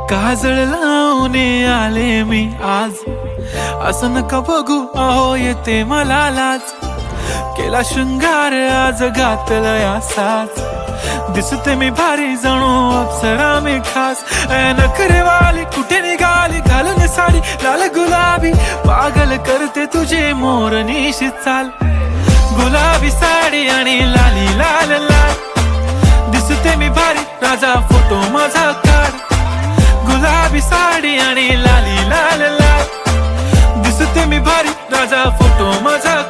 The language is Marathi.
काजळ लावून आले मी आज, असं नका बघू अहो येते मला लाज. केला शृंगार आज घातलाय असाच, दिसते मी भारी जणू अप्सरा मी खास. नखरेवाली कुठे निघाली घालून साडी लाल गुलाबी, पागल करते तुझे मोरनीशी चाल. गुलाबी साडी आणि लाली लाल लाल, दिसते मी भारी राजा फोटो माझा काढ. गुलाबी साडी आणि लाली लाल लाल, दिसते मी भारी राजा फोटो माझा